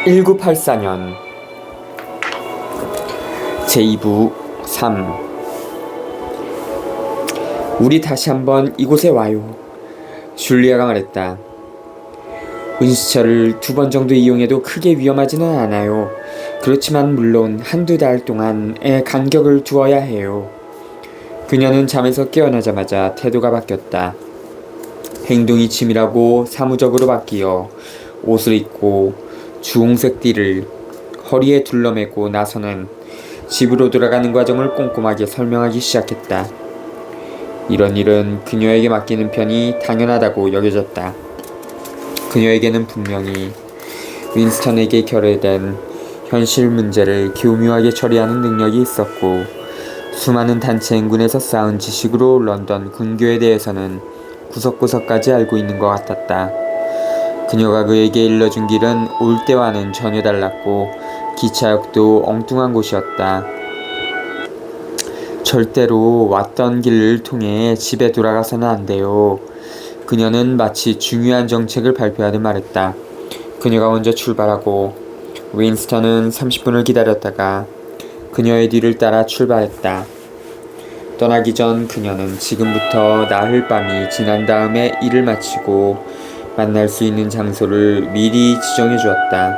1984년 제2부 3. 우리 다시 한번 이곳에 와요. 줄리아가 말했다. 은시처를 2번 정도 이용해도 크게 위험하지는 않아요. 그렇지만 물론 한두 달 동안의 간격을 두어야 해요. 그녀는 잠에서 깨어나자마자 태도가 바뀌었다. 행동이 치밀하고 사무적으로 바뀌어 옷을 입고 주홍색 띠를 허리에 둘러매고 나서는 집으로 돌아가는 과정을 꼼꼼하게 설명하기 시작했다. 이런 일은 그녀에게 맡기는 편이 당연하다고 여겨졌다. 그녀에게는 분명히 윈스턴에게 결여된 현실 문제를 교묘하게 처리하는 능력이 있었고, 수많은 단체 행군에서 쌓은 지식으로 런던 군교에 대해서는 구석구석까지 알고 있는 것 같았다. 그녀가 그에게 일러준 길은 올 때와는 전혀 달랐고 기차역도 엉뚱한 곳이었다. 절대로 왔던 길을 통해 집에 돌아가서는 안 돼요. 그녀는 마치 중요한 정책을 발표하듯 말했다. 그녀가 먼저 출발하고 윈스턴은 30분을 기다렸다가 그녀의 뒤를 따라 출발했다. 떠나기 전 그녀는 지금부터 나흘 밤이 지난 다음에 일을 마치고 만날 수 있는 장소를 미리 지정해 주었다.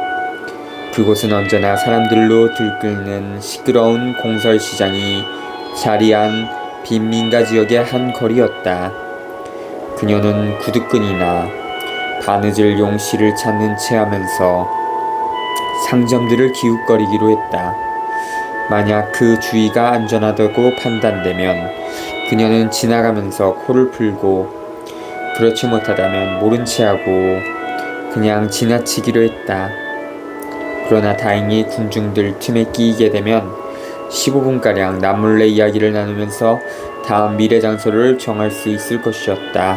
그곳은 언제나 사람들로 들끓는 시끄러운 공설시장이 자리한 빈민가 지역의 한 거리였다. 그녀는 구두끈이나 바느질 용실을 찾는 채 하면서 상점들을 기웃거리기로 했다. 만약 그 주위가 안전하다고 판단되면 그녀는 지나가면서 코를 풀고, 그렇지 못하다면 모른 채 하고 그냥 지나치기로 했다. 그러나 다행히 군중들 틈에 끼이게 되면 15분가량 남몰래 이야기를 나누면서 다음 미래 장소를 정할 수 있을 것이었다.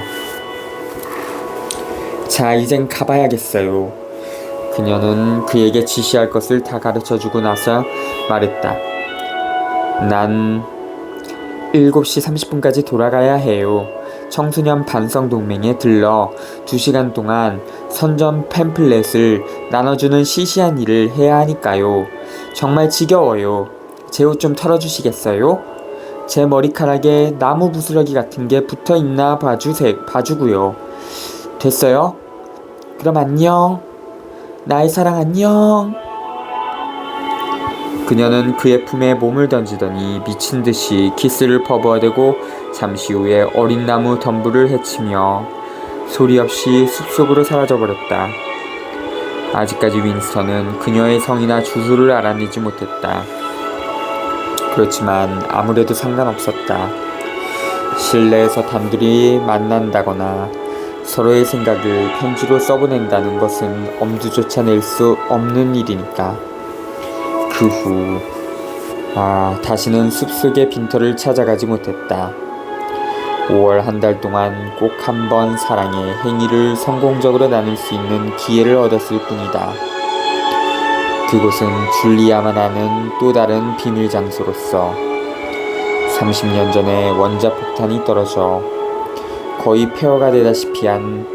자, 이젠 가봐야겠어요. 그녀는 그에게 지시할 것을 다 가르쳐주고 나서 말했다. 난 7시 30분까지 돌아가야 해요. 청소년 반성동맹에 들러 2시간 동안 선전 팸플렛을 나눠주는 시시한 일을 해야 하니까요. 정말 지겨워요. 제 옷 좀 털어주시겠어요? 제 머리카락에 나무 부스러기 같은 게 붙어있나 봐주고요. 됐어요? 그럼 안녕. 나의 사랑 안녕. 그녀는 그의 품에 몸을 던지더니 미친듯이 키스를 퍼부어대고 잠시 후에 어린 나무 덤불을 헤치며 소리 없이 숲속으로 사라져버렸다. 아직까지 윈스턴은 그녀의 성이나 주소를 알아내지 못했다. 그렇지만 아무래도 상관없었다. 실내에서 단둘이 만난다거나 서로의 생각을 편지로 써보낸다는 것은 엄두조차 낼 수 없는 일이니까. 그 후 다시는 숲속의 빈터를 찾아가지 못했다. 5월 한 달 동안 꼭 한 번 사랑의 행위를 성공적으로 나눌 수 있는 기회를 얻었을 뿐이다. 그곳은 줄리아만 아는 또 다른 비밀 장소로서 30년 전에 원자폭탄이 떨어져 거의 폐허가 되다시피 한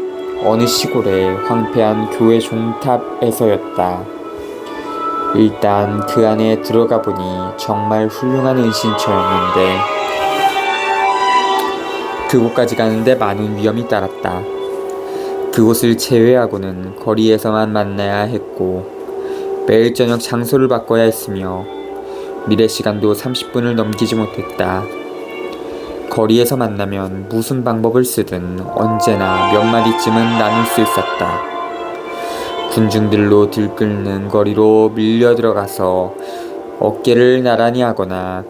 어느 시골의 황폐한 교회 종탑에서였다. 일단 그 안에 들어가 보니 정말 훌륭한 은신처였는데 그곳까지 가는데 많은 위험이 따랐다. 그곳을 제외하고는 거리에서만 만나야 했고 매일 저녁 장소를 바꿔야 했으며 미래 시간도 30분을 넘기지 못했다. 거리에서 만나면 무슨 방법을 쓰든 언제나 몇 마디쯤은 나눌 수 있었다. 군중들로 들끓는 거리로 밀려 들어가서 어깨를 나란히 하거나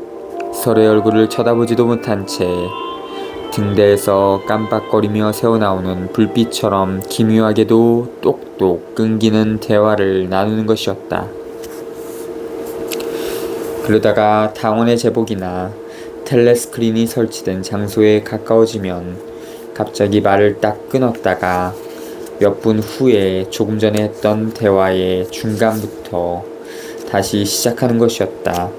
서로의 얼굴을 쳐다보지도 못한 채 등대에서 깜빡거리며 새어나오는 불빛처럼 기묘하게도 똑똑 끊기는 대화를 나누는 것이었다. 그러다가 당원의 제복이나 텔레스크린이 설치된 장소에 가까워지면 갑자기 말을 딱 끊었다가 몇 분 후에 조금 전에 했던 대화의 중간부터 다시 시작하는 것이었다.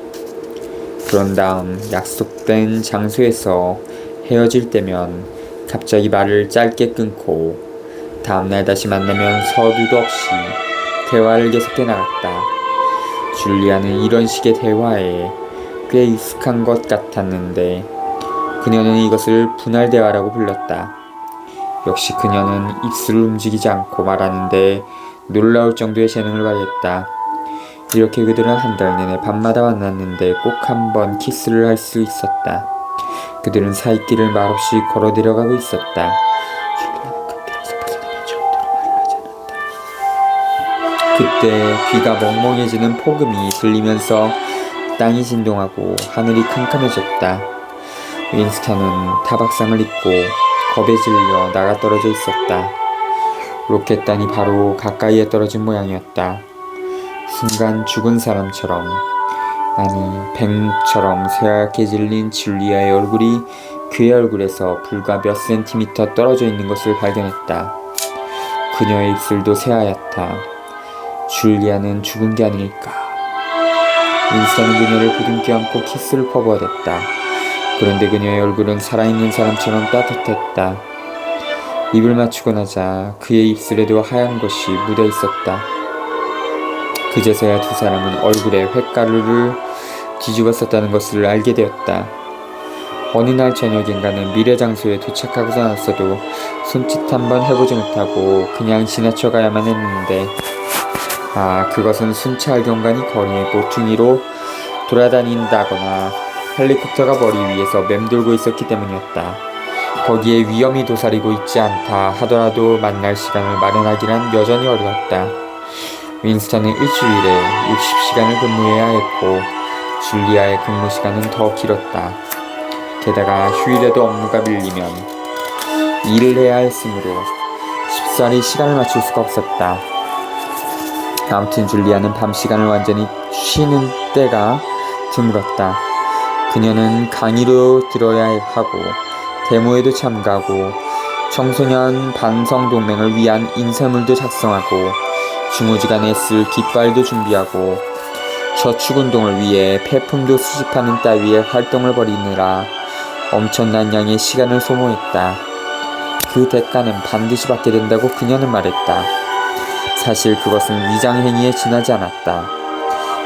그런 다음 약속된 장소에서 헤어질 때면 갑자기 말을 짧게 끊고 다음날 다시 만나면 서두도 없이 대화를 계속해 나갔다. 줄리아는 이런 식의 대화에 꽤 익숙한 것 같았는데 그녀는 이것을 분할 대화라고 불렀다. 역시 그녀는 입술을 움직이지 않고 말하는데 놀라울 정도의 재능을 발휘했다. 이렇게 그들은 한 달 내내 밤마다 만났는데 꼭 한 번 키스를 할 수 있었다. 그들은 사이길을 말없이 걸어 내려가고 있었다. 그때 귀가 멍멍해지는 폭음이 들리면서 땅이 진동하고 하늘이 캄캄해졌다. 윈스턴은 타박상을 입고 겁에 질려 나가 떨어져 있었다. 로켓단이 바로 가까이에 떨어진 모양이었다. 순간 죽은 사람처럼, 아니 뱀처럼 새하얗게 질린 줄리아의 얼굴이 그의 얼굴에서 불과 몇 센티미터 떨어져 있는 것을 발견했다. 그녀의 입술도 새하얗다. 줄리아는 죽은 게 아닐까. 윈스턴은 그녀를 부둥켜 안고 키스를 퍼부어댔다. 그런데 그녀의 얼굴은 살아있는 사람처럼 따뜻했다. 입을 맞추고 나자 그의 입술에도 하얀 것이 묻어 있었다. 그제서야 두 사람은 얼굴에 횟가루를 뒤집어 썼다는 것을 알게 되었다. 어느 날 저녁인가는 미래 장소에 도착하고서 나서도 손짓 한번 해보지 못하고 그냥 지나쳐 가야만 했는데, 그것은 순찰 경관이 거리에 모퉁이로 돌아다닌다거나 헬리콥터가 머리 위에서 맴돌고 있었기 때문이었다. 거기에 위험이 도사리고 있지 않다 하더라도 만날 시간을 마련하기란 여전히 어려웠다. 윈스턴은 일주일에 60시간을 근무해야 했고 줄리아의 근무 시간은 더 길었다. 게다가 휴일에도 업무가 밀리면 일을 해야 했으므로 쉽사리 시간을 맞출 수가 없었다. 아무튼 줄리아는 밤 시간을 완전히 쉬는 때가 드물었다. 그녀는 강의로 들어야 하고 데모에도 참가하고 청소년 반성동맹을 위한 인쇄물도 작성하고 중후지간에 쓸 깃발도 준비하고 저축운동을 위해 폐품도 수집하는 따위의 활동을 벌이느라 엄청난 양의 시간을 소모했다. 그 대가는 반드시 받게 된다고 그녀는 말했다. 사실 그것은 위장행위에 지나지 않았다.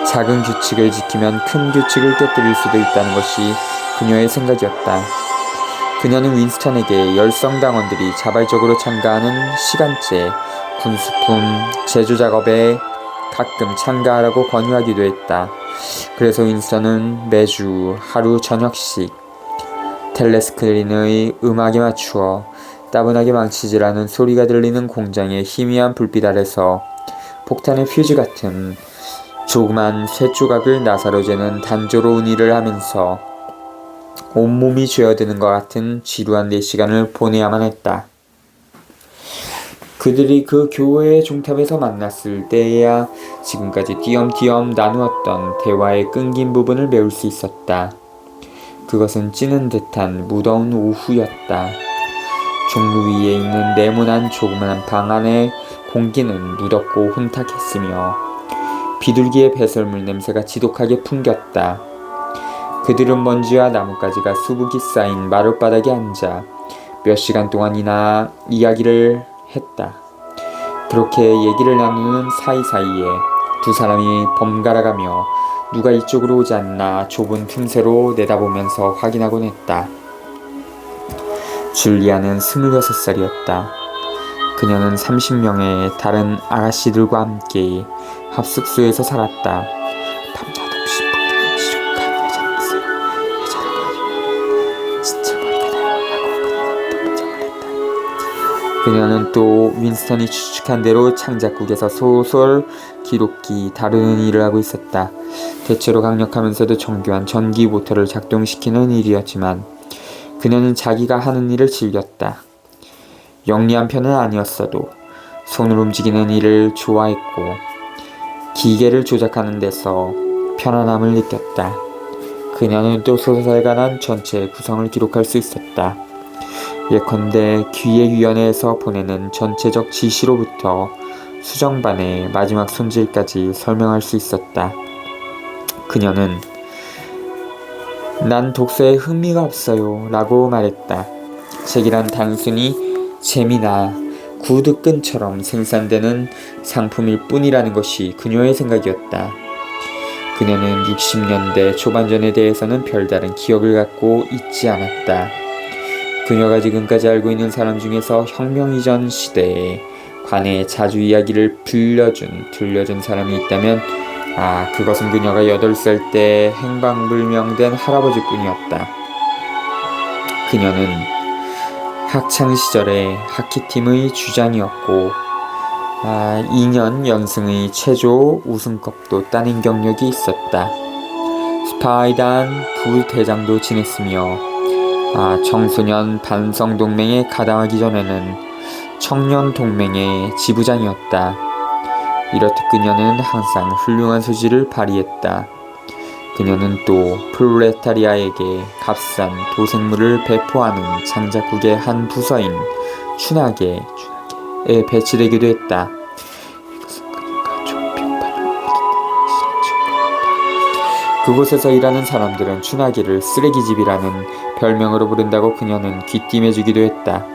작은 규칙을 지키면 큰 규칙을 깨뜨릴 수도 있다는 것이 그녀의 생각이었다. 그녀는 윈스턴에게 열성당원들이 자발적으로 참가하는 시간제, 군수품, 제조작업에 가끔 참가하라고 권유하기도 했다. 그래서 윈스턴은 매주 하루 저녁씩 텔레스크린의 음악에 맞추어 따분하게 망치질하는 소리가 들리는 공장의 희미한 불빛 아래서 폭탄의 퓨즈 같은 조그만 쇠조각을 나사로 재는 단조로운 일을 하면서 온몸이 죄어드는 것 같은 지루한 4시간을 보내야만 했다. 그들이 그 교회의 종탑에서 만났을 때에야 지금까지 띄엄띄엄 나누었던 대화의 끊긴 부분을 메울 수 있었다. 그것은 찌는 듯한 무더운 오후였다. 종로 위에 있는 네모난 조그만 방 안의 공기는 무덥고 혼탁했으며 비둘기의 배설물 냄새가 지독하게 풍겼다. 그들은 먼지와 나뭇가지가 수북이 쌓인 마룻바닥에 앉아 몇 시간 동안이나 이야기를 했다. 그렇게 얘기를 나누는 사이사이에 두 사람이 번갈아가며 누가 이쪽으로 오지 않나 좁은 틈새로 내다보면서 확인하곤 했다. 줄리아는 26살이었다. 그녀는 30명의 다른 아가씨들과 함께 합숙소에서 살았다. 밤낮 없이 폭탄을 지속하는 여자였어요. 여자라고 진짜 멀다나요? 라고 그녀는 인정을 했다. 그녀는 또 윈스턴이 추측한 대로 창작국에서 소설 기록기 다루는 일을 하고 있었다. 대체로 강력하면서도 정교한 전기 모터를 작동시키는 일이었지만 그녀는 자기가 하는 일을 즐겼다. 영리한 편은 아니었어도 손을 움직이는 일을 좋아했고 기계를 조작하는 데서 편안함을 느꼈다. 그녀는 또 소설가란 전체의 구성을 기록할 수 있었다. 예컨대 기획위원회에서 보내는 전체적 지시로부터 수정반의 마지막 손질까지 설명할 수 있었다. 그녀는 난 독서에 흥미가 없어요 라고 말했다. 책이란 단순히 재미나 구두끈처럼 생산되는 상품일 뿐이라는 것이 그녀의 생각이었다. 그녀는 60년대 초반전에 대해서는 별다른 기억을 갖고 있지 않았다. 그녀가 지금까지 알고 있는 사람 중에서 혁명 이전 시대에 관해 자주 이야기를 들려준 사람이 있다면 그것은 그녀가 8살 때 행방불명된 할아버지뿐이었다. 그녀는 학창시절에 하키팀의 주장이었고 2년 연승의 최초 우승컵도 따낸 경력이 있었다. 스파이단 부대장도 지냈으며 청소년 반성동맹에 가담하기 전에는 청년동맹의 지부장이었다. 이렇듯 그녀는 항상 훌륭한 소질을 발휘했다. 그녀는 또 프롤레타리아에게 값싼 도생물을 배포하는 장작국의 한 부서인 춘하계에 배치되기도 했다. 그곳에서 일하는 사람들은 춘하계를 쓰레기집이라는 별명으로 부른다고 그녀는 귀띔해주기도 했다.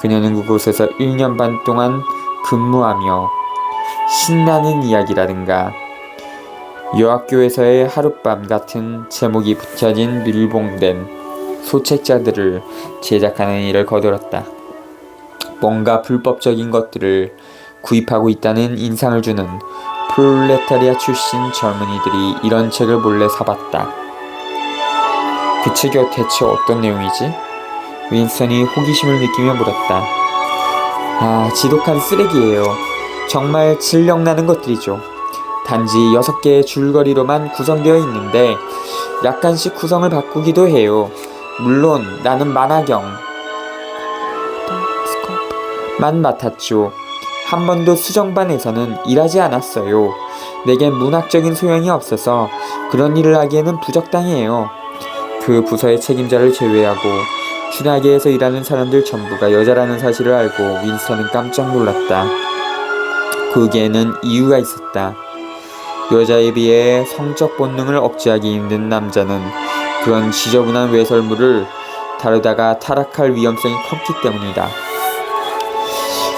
그녀는 그곳에서 1년 반 동안 근무하며 신나는 이야기라든가 여학교에서의 하룻밤 같은 제목이 붙여진 밀봉된 소책자들을 제작하는 일을 거들었다. 뭔가 불법적인 것들을 구입하고 있다는 인상을 주는 프롤레타리아 출신 젊은이들이 이런 책을 몰래 사봤다. 그 책이 대체 어떤 내용이지? 윈스턴이 호기심을 느끼며 물었다. 지독한 쓰레기예요. 정말 질력나는 것들이죠. 단지 6개의 줄거리로만 구성되어 있는데 약간씩 구성을 바꾸기도 해요. 물론 나는 만화경만 맡았죠. 한 번도 수정반에서는 일하지 않았어요. 내겐 문학적인 소양이 없어서 그런 일을 하기에는 부적당해요. 그 부서의 책임자를 제외하고 춘하계에서 일하는 사람들 전부가 여자라는 사실을 알고 윈스턴은 깜짝 놀랐다. 거기에는 이유가 있었다. 여자에 비해 성적 본능을 억제하기 힘든 남자는 그런 지저분한 외설물을 다루다가 타락할 위험성이 컸기 때문이다.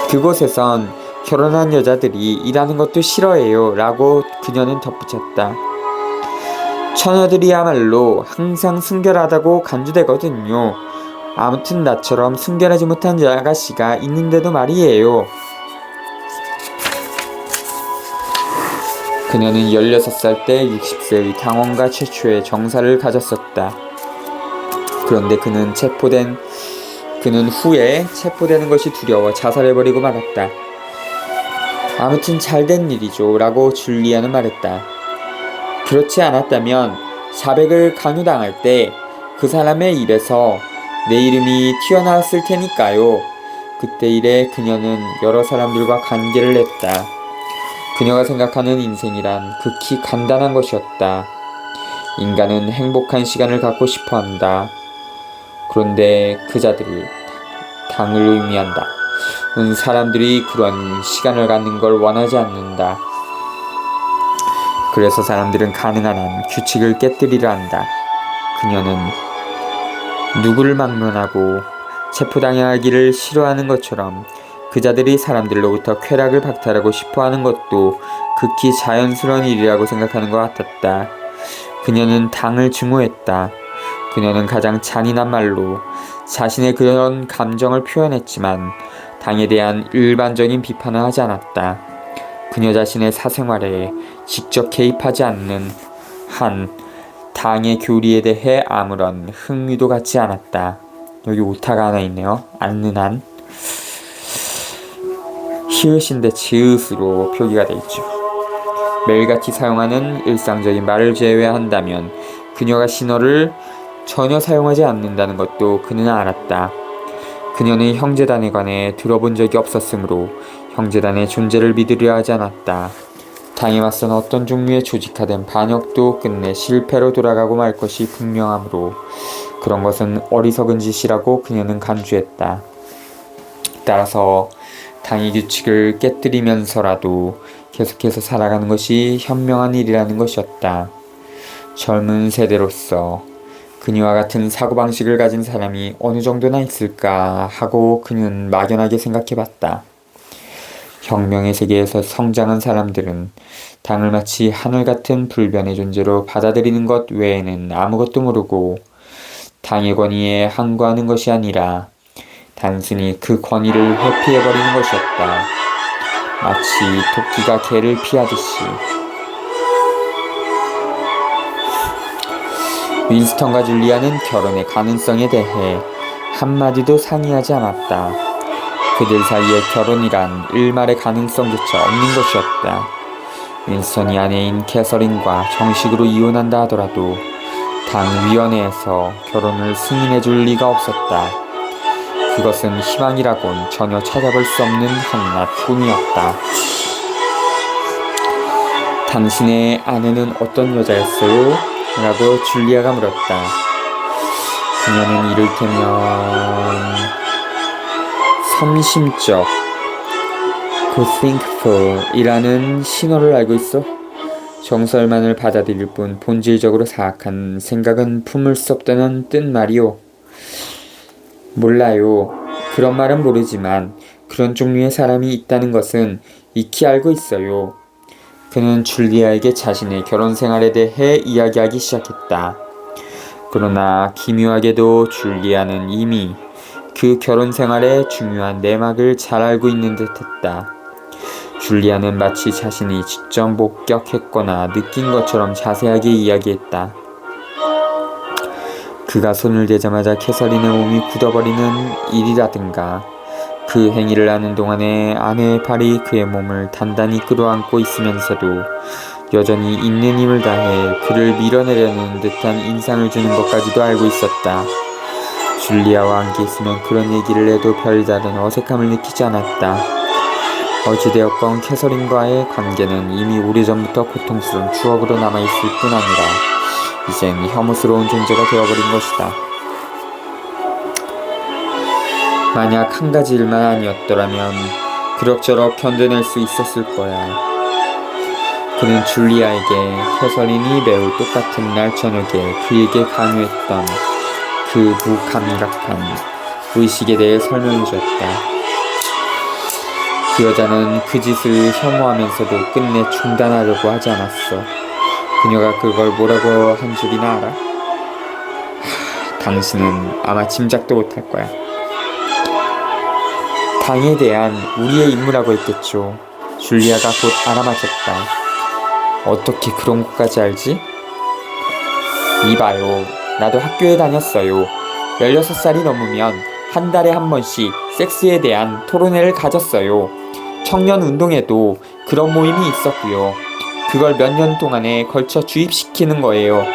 그곳에선 결혼한 여자들이 일하는 것도 싫어해요 라고 그녀는 덧붙였다. 처녀들이야말로 항상 순결하다고 간주되거든요. 아무튼 나처럼 순결하지 못한 아가씨가 있는데도 말이에요. 그녀는 16살 때 60세의 당원가 최초의 정사를 가졌었다. 그런데 그는 후에 체포되는 것이 두려워 자살해버리고 말았다. 아무튼 잘된 일이죠 라고 줄리아는 말했다. 그렇지 않았다면 자백을 강요당할 때 그 사람의 입에서 내 이름이 튀어나왔을 테니까요. 그때 이래 그녀는 여러 사람들과 관계를 했다. 그녀가 생각하는 인생이란 극히 간단한 것이었다. 인간은 행복한 시간을 갖고 싶어한다. 그런데 그자들이 당을 의미한다. 사람들이 그런 시간을 갖는 걸 원하지 않는다. 그래서 사람들은 가능한 한 규칙을 깨뜨리려 한다. 그녀는 누구를 막론하고 체포당하기를 싫어하는 것처럼 그자들이 사람들로부터 쾌락을 박탈하고 싶어하는 것도 극히 자연스러운 일이라고 생각하는 것 같았다. 그녀는 당을 증오했다. 그녀는 가장 잔인한 말로 자신의 그런 감정을 표현했지만 당에 대한 일반적인 비판은 하지 않았다. 그녀 자신의 사생활에 직접 개입하지 않는 한 당의 교리에 대해 아무런 흥미도 갖지 않았다. 여기 오타가 하나 있네요. 않는 한. 히읗인데 지읒으로 표기가 되어 있죠. 매일같이 사용하는 일상적인 말을 제외한다면 그녀가 신어를 전혀 사용하지 않는다는 것도 그는 알았다. 그녀는 형제단에 관해 들어본 적이 없었으므로 형제단의 존재를 믿으려 하지 않았다. 당에 맞선 어떤 종류의 조직화된 반역도 끝내 실패로 돌아가고 말 것이 분명하므로 그런 것은 어리석은 짓이라고 그녀는 간주했다. 따라서 당의 규칙을 깨뜨리면서라도 계속해서 살아가는 것이 현명한 일이라는 것이었다. 젊은 세대로서 그녀와 같은 사고방식을 가진 사람이 어느 정도나 있을까 하고 그는 막연하게 생각해봤다. 혁명의 세계에서 성장한 사람들은 당을 마치 하늘 같은 불변의 존재로 받아들이는 것 외에는 아무것도 모르고 당의 권위에 항거하는 것이 아니라 단순히 그 권위를 회피해버리는 것이었다. 마치 토끼가 개를 피하듯이. 윈스턴과 줄리아는 결혼의 가능성에 대해 한마디도 상의하지 않았다. 그들 사이에 결혼이란 일말의 가능성조차 없는 것이었다. 윈스턴이 아내인 캐서린과 정식으로 이혼한다 하더라도 당 위원회에서 결혼을 승인해 줄 리가 없었다. 그것은 희망이라곤 전혀 찾아볼 수 없는 한낱 꿈이었다. 당신의 아내는 어떤 여자였어요? 라고 줄리아가 물었다. 그녀는 이를테면 섬심적, thankful 이라는 신호를 알고 있어? 정설만을 받아들일 뿐 본질적으로 사악한 생각은 품을 수 없다는 뜻 말이오. 몰라요. 그런 말은 모르지만 그런 종류의 사람이 있다는 것은 익히 알고 있어요. 그는 줄리아에게 자신의 결혼 생활에 대해 이야기하기 시작했다. 그러나 기묘하게도 줄리아는 이미 그 결혼 생활의 중요한 내막을 잘 알고 있는 듯했다. 줄리아는 마치 자신이 직접 목격했거나 느낀 것처럼 자세하게 이야기했다. 그가 손을 대자마자 캐서린의 몸이 굳어버리는 일이라든가 그 행위를 하는 동안에 아내의 팔이 그의 몸을 단단히 끌어안고 있으면서도 여전히 있는 힘을 다해 그를 밀어내려는 듯한 인상을 주는 것까지도 알고 있었다. 줄리아와 함께 있으면 그런 얘기를 해도 별다른 어색함을 느끼지 않았다. 어찌되었건 캐서린과의 관계는 이미 오래전부터 고통스러운 추억으로 남아있을 뿐 아니라 이젠 혐오스러운 존재가 되어버린 것이다. 만약 한 가지 일만 아니었더라면 그럭저럭 견뎌낼 수 있었을 거야. 그는 줄리아에게 캐서린이 매우 똑같은 날 저녁에 그에게 강요했던 그 무감각한 의식에 대해 설명해줬다. 그 여자는 그 짓을 혐오하면서도 끝내 중단하려고 하지 않았어. 그녀가 그걸 뭐라고 한 줄이나 알아? 당신은 아마 짐작도 못할 거야. 당에 대한 우리의 임무라고 했겠죠. 줄리아가 곧 알아맞혔다. 어떻게 그런 것까지 알지? 이봐요. 나도 학교에 다녔어요. 16살이 넘으면 한 달에 한 번씩 섹스에 대한 토론회를 가졌어요. 청년 운동에도 그런 모임이 있었고요. 그걸 몇 년 동안에 걸쳐 주입시키는 거예요.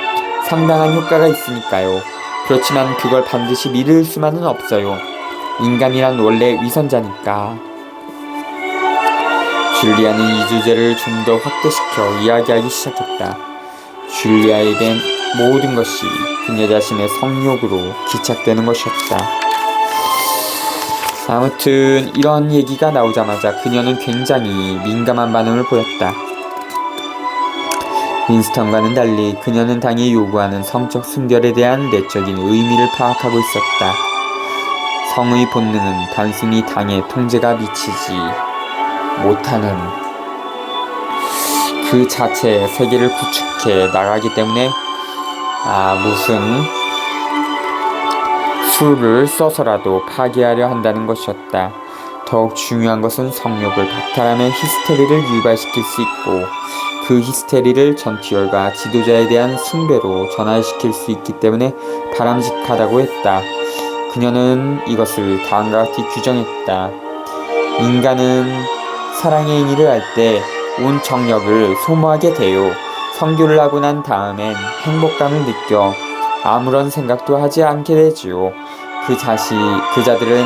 상당한 효과가 있으니까요. 그렇지만 그걸 반드시 믿을 수만은 없어요. 인간이란 원래 위선자니까. 줄리아는 이 주제를 좀 더 확대시켜 이야기하기 시작했다. 줄리아에겐 모든 것이 그녀 자신의 성욕으로 기착되는 것이었다. 아무튼 이런 얘기가 나오자마자 그녀는 굉장히 민감한 반응을 보였다. 윈스턴과는 달리 그녀는 당이 요구하는 성적 순결에 대한 내적인 의미를 파악하고 있었다. 성의 본능은 단순히 당의 통제가 미치지 못하는 그 자체의 세계를 구축해 나가기 때문에 무슨 수를 써서라도 파괴하려 한다는 것이었다. 더욱 중요한 것은 성욕을 박탈하면 히스테리를 유발시킬 수 있고 그 히스테리를 전투열과 지도자에 대한 숭배로 전환시킬 수 있기 때문에 바람직하다고 했다. 그녀는 이것을 다음과 같이 규정했다. 인간은 사랑의 행위를 할 때 온 정력을 소모하게 돼요. 성교를 하고 난 다음엔 행복감을 느껴 아무런 생각도 하지 않게 되지요. 그자들은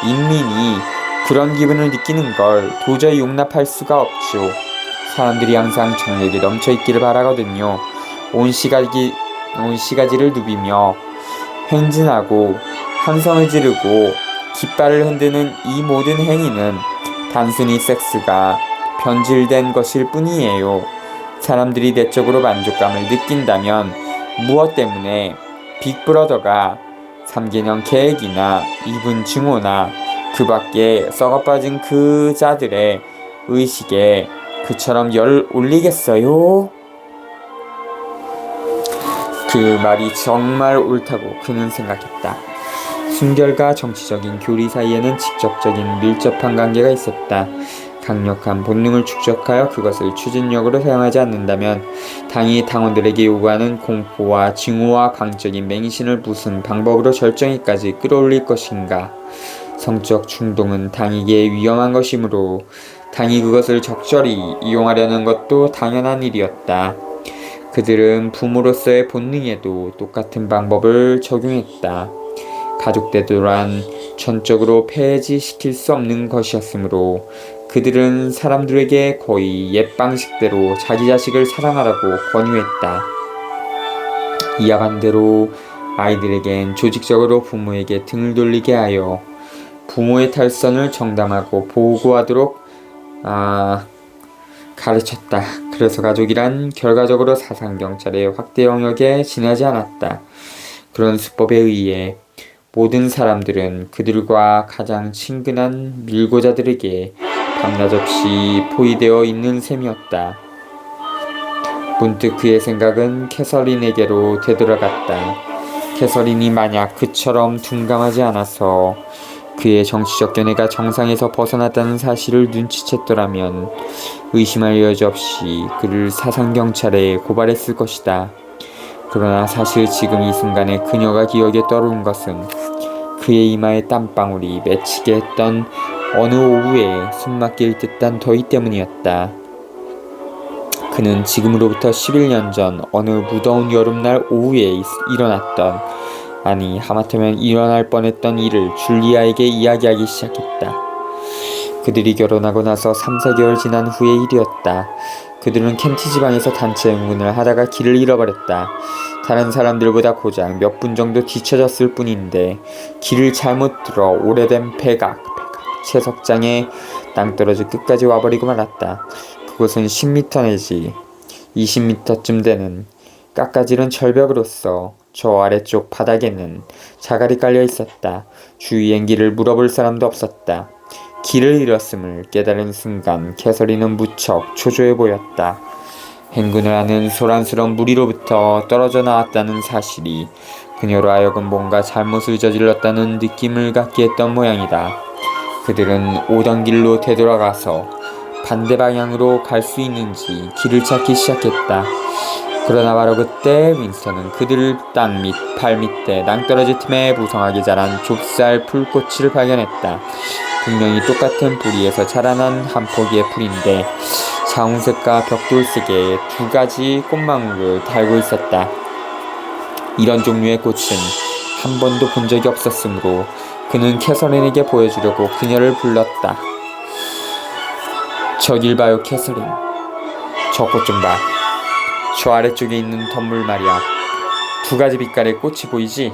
인민이 그런 기분을 느끼는 걸 도저히 용납할 수가 없죠. 사람들이 항상 정력이 넘쳐있기를 바라거든요. 온 시가지를 누비며 행진하고 함성을 지르고 깃발을 흔드는 이 모든 행위는 단순히 섹스가 변질된 것일 뿐이에요. 사람들이 내적으로 만족감을 느낀다면 무엇 때문에 빅브러더가 3개년 계획이나 입은 증오나 그 밖에 썩어빠진 그 자들의 의식에 그처럼 열을 올리겠어요? 그 말이 정말 옳다고 그는 생각했다. 순결과 정치적인 교리 사이에는 직접적인 밀접한 관계가 있었다. 강력한 본능을 축적하여 그것을 추진력으로 사용하지 않는다면 당이 당원들에게 요구하는 공포와 증오와 광적인 맹신을 무슨 방법으로 절정에까지 끌어올릴 것인가. 성적 충동은 당에게 위험한 것이므로 당이 그것을 적절히 이용하려는 것도 당연한 일이었다. 그들은 부모로서의 본능에도 똑같은 방법을 적용했다. 가족대 또한 전적으로 폐지시킬 수 없는 것이었으므로 그들은 사람들에게 거의 옛 방식대로 자기 자식을 사랑하라고 권유했다. 이와 반대로 아이들에겐 조직적으로 부모에게 등을 돌리게 하여 부모의 탈선을 정당하고 보고하도록 가르쳤다. 그래서 가족이란 결과적으로 사상경찰의 확대 영역에 지나지 않았다. 그런 수법에 의해 모든 사람들은 그들과 가장 친근한 밀고자들에게 밤낮 없이 포위되어 있는 셈이었다. 문득 그의 생각은 캐서린에게로 되돌아갔다. 캐서린이 만약 그처럼 둔감하지 않아서 그의 정치적 견해가 정상에서 벗어났다는 사실을 눈치챘더라면 의심할 여지 없이 그를 사상경찰에 고발했을 것이다. 그러나 사실 지금 이 순간에 그녀가 기억에 떠오른 것은 그의 이마에 땀방울이 맺히게 했던 어느 오후에 숨막힐 듯한 더위 때문이었다. 그는 지금으로부터 11년 전 어느 무더운 여름날 오후에 일어났던, 아니 하마터면 일어날 뻔했던 일을 줄리아에게 이야기하기 시작했다. 그들이 결혼하고 나서 3-4개월 지난 후의 일이었다. 그들은 켄티 지방에서 단체 행군을 하다가 길을 잃어버렸다. 다른 사람들보다 고작 몇 분 정도 뒤처졌을 뿐인데 길을 잘못 들어 오래된 백악 채석장에 낭떠러지 끝까지 와버리고 말았다. 그곳은 10m 내지 20m쯤 되는 깎아지른 절벽으로서 저 아래쪽 바닥에는 자갈이 깔려 있었다. 주위엔 길을 물어볼 사람도 없었다. 길을 잃었음을 깨달은 순간 캐서린은 무척 초조해 보였다. 행군을 하는 소란스러운 무리로부터 떨어져 나왔다는 사실이 그녀로 하여금 뭔가 잘못을 저질렀다는 느낌을 갖게 했던 모양이다. 그들은 오던 길로 되돌아가서 반대 방향으로 갈 수 있는지 길을 찾기 시작했다. 그러나 바로 그때 윈스턴은 그들 땅 밑 발 밑에 낭떠러지 틈에 무성하게 자란 좁쌀 풀꽃을 발견했다. 분명히 똑같은 뿌리에서 자라난 한 포기의 풀인데 자홍색과 벽돌색의 두 가지 꽃망울을 달고 있었다. 이런 종류의 꽃은 한 번도 본 적이 없었으므로 그는 캐서린에게 보여주려고 그녀를 불렀다. 저길 봐요, 캐서린. 저 꽃 좀 봐. 저 아래쪽에 있는 덤물 말이야. 두 가지 빛깔의 꽃이 보이지?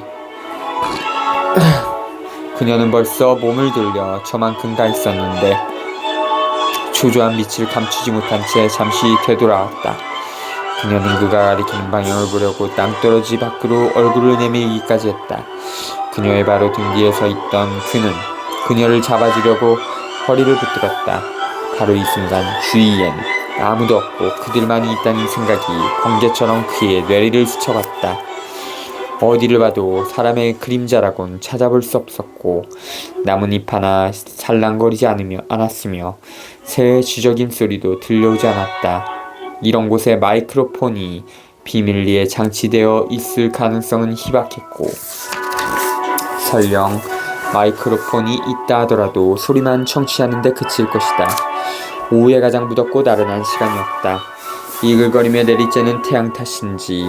그녀는 벌써 몸을 돌려 저만큼 가 있었는데 초조한 빛을 감추지 못한 채 잠시 되돌아왔다. 그녀는 그가 가리키는 방향을 보려고 땅떨어지 밖으로 얼굴을 내밀기까지 했다. 그녀의 바로 등 뒤에 서 있던 그는 그녀를 잡아주려고 허리를 붙들었다. 바로 이 순간 주위엔 아무도 없고 그들만이 있다는 생각이 번개처럼 그의 뇌리를 스쳐갔다. 어디를 봐도 사람의 그림자라곤 찾아볼 수 없었고 나뭇잎 하나 살랑거리지 않았으며 새의 쥐적임 소리도 들려오지 않았다. 이런 곳에 마이크로폰이 비밀리에 장치되어 있을 가능성은 희박했고 설령 마이크로폰이 있다 하더라도 소리만 청취하는 데 그칠 것이다. 오후에 가장 무덥고 나른한 시간이었다. 이글거리며 내리쬐는 태양 탓인지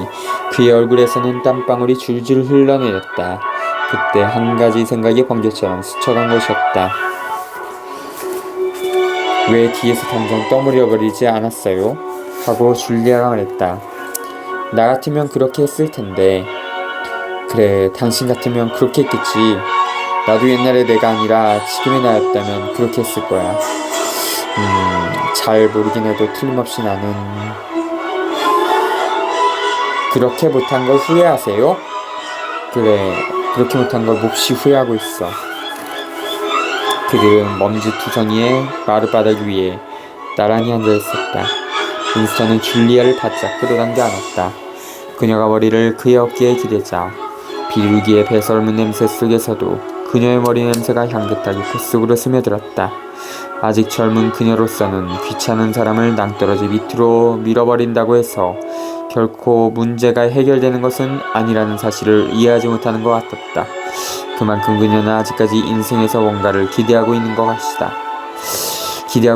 그의 얼굴에서는 땀방울이 줄줄 흘러내렸다. 그때 한 가지 생각이 번개처럼 스쳐간 것이었다. 왜 뒤에서 당장 떠물려버리지 않았어요? 하고 줄리아가 말했다. 나 같으면 그렇게 했을 텐데. 그래, 당신 같으면 그렇게 했겠지. 나도 옛날에 내가 아니라 지금의 나였다면 그렇게 했을 거야. 잘 모르긴 해도 틀림없이 나는 그렇게 못한 걸 후회하세요? 그래, 그렇게 못한 걸 몹시 후회하고 있어. 그들은 먼지 투성이의 마룻바닥 위에 나란히 앉아 있었다. 윈스턴은 줄리아를 바짝 끌어당겨 안았다. 그녀가 머리를 그의 어깨에 기대자 비둘기의 배설물 냄새 속에서도 그녀의 머리 냄새가 향긋하게 콧속으로 스며들었다. 아직 젊은 그녀로서는 귀찮은 사람을 낭떠러지 밑으로 밀어버린다고 해서 결코 문제가 해결되는 것은 아니라는 사실을 이해하지 못하는 것 같았다. 그만큼 그녀는 아직까지 인생에서 뭔가를 기대하고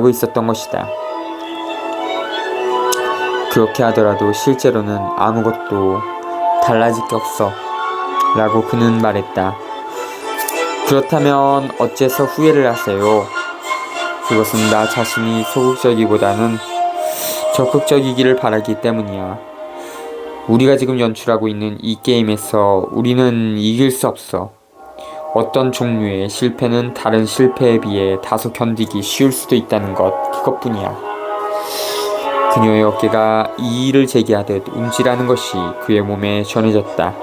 있었던 것이다. 그렇게 하더라도 실제로는 아무것도 달라질 게 없어 라고 그는 말했다. 그렇다면 어째서 후회를 하세요? 그것은 나 자신이 소극적이보다는 적극적이기를 바라기 때문이야. 우리가 지금 연출하고 있는 이 게임에서 우리는 이길 수 없어. 어떤 종류의 실패는 다른 실패에 비해 다소 견디기 쉬울 수도 있다는 것, 그것뿐이야. 그녀의 어깨가 이의를 제기하듯 움찔하는 것이 그의 몸에 전해졌다.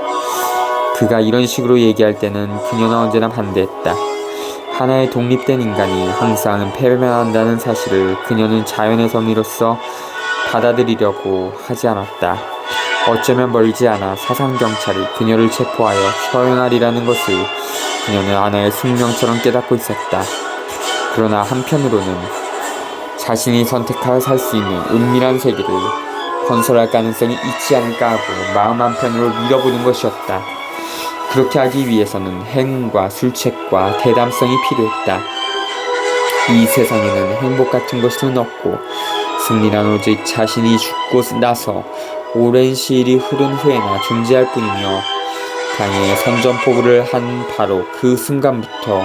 그가 이런 식으로 얘기할 때는 그녀는 언제나 반대했다. 하나의 독립된 인간이 항상 패배한다는 사실을 그녀는 자연의 섭리로서 받아들이려고 하지 않았다. 어쩌면 멀지 않아 사상경찰이 그녀를 체포하여 처형하리라는 것을 그녀는 하나의 숙명처럼 깨닫고 있었다. 그러나 한편으로는 자신이 선택하여 살 수 있는 은밀한 세계를 건설할 가능성이 있지 않을까 하고 마음 한편으로 믿어보는 것이었다. 그렇게 하기 위해서는 행운과 술책과 대담성이 필요했다. 이 세상에는 행복 같은 것은 없고 승리란 오직 자신이 죽고 나서 오랜 시일이 흐른 후에나 존재할 뿐이며 강에 선전포고를 한 바로 그 순간부터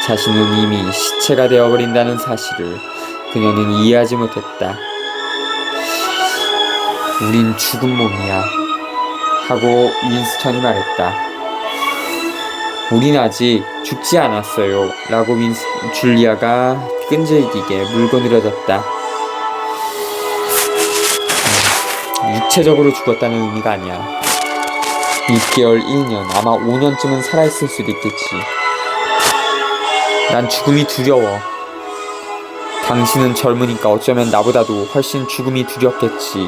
자신은 이미 시체가 되어버린다는 사실을 그녀는 이해하지 못했다. 우린 죽은 몸이야 하고 윈스턴이 말했다. 우린 아직 죽지 않았어요 라고 줄리아가 끈질기게 물고 늘어졌다. 육체적으로 죽었다는 의미가 아니야. 6개월, 1년, 아마 5년쯤은 살아있을 수도 있겠지. 난 죽음이 두려워. 당신은 젊으니까 어쩌면 나보다도 훨씬 죽음이 두렵겠지.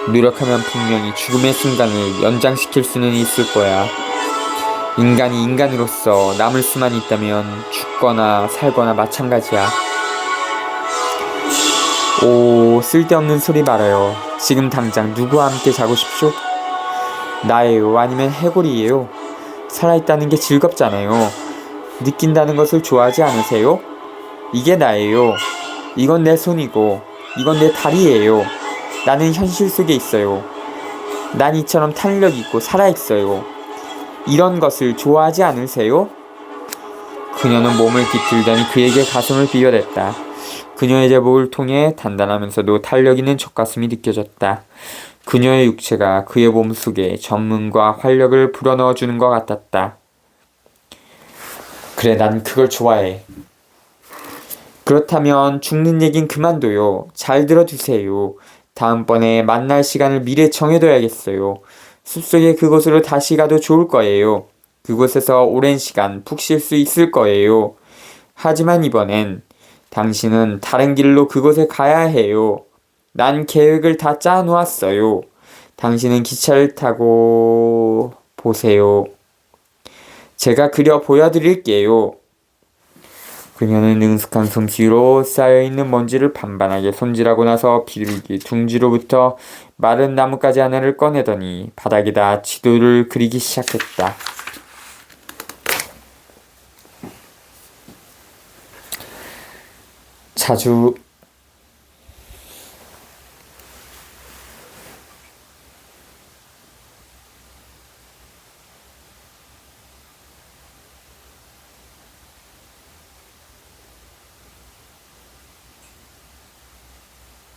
노력하면 분명히 죽음의 순간을 연장시킬 수는 있을 거야. 인간이 인간으로서 남을 수만 있다면 죽거나 살거나 마찬가지야. 오, 쓸데없는 소리 말아요. 지금 당장 누구와 함께 자고 싶쇼? 나예요? 아니면 해골이에요? 살아있다는 게 즐겁잖아요. 느낀다는 것을 좋아하지 않으세요? 이게 나예요. 이건 내 손이고 이건 내 다리예요. 나는 현실 속에 있어요. 난 이처럼 탄력 있고 살아있어요. 이런 것을 좋아하지 않으세요? 그녀는 몸을 비틀더니 그에게 가슴을 비벼댔다. 그녀의 제복을 통해 단단하면서도 탄력 있는 젖가슴이 느껴졌다. 그녀의 육체가 그의 몸속에 전문과 활력을 불어넣어주는 것 같았다. 그래, 난 그걸 좋아해. 그렇다면 죽는 얘긴 그만둬요. 잘 들어두세요. 다음번에 만날 시간을 미리 정해둬야겠어요. 숲속의 그곳으로 다시 가도 좋을 거예요. 그곳에서 오랜 시간 푹 쉴 수 있을 거예요. 하지만 이번엔 당신은 다른 길로 그곳에 가야 해요. 난 계획을 다 짜놓았어요. 당신은 기차를 타고 보세요. 제가 그려 보여드릴게요. 그녀는 능숙한 솜씨로 쌓여있는 먼지를 반반하게 손질하고 나서 비둘기 둥지로부터 마른 나뭇가지 하나를 꺼내더니 바닥에다 지도를 그리기 시작했다. 자주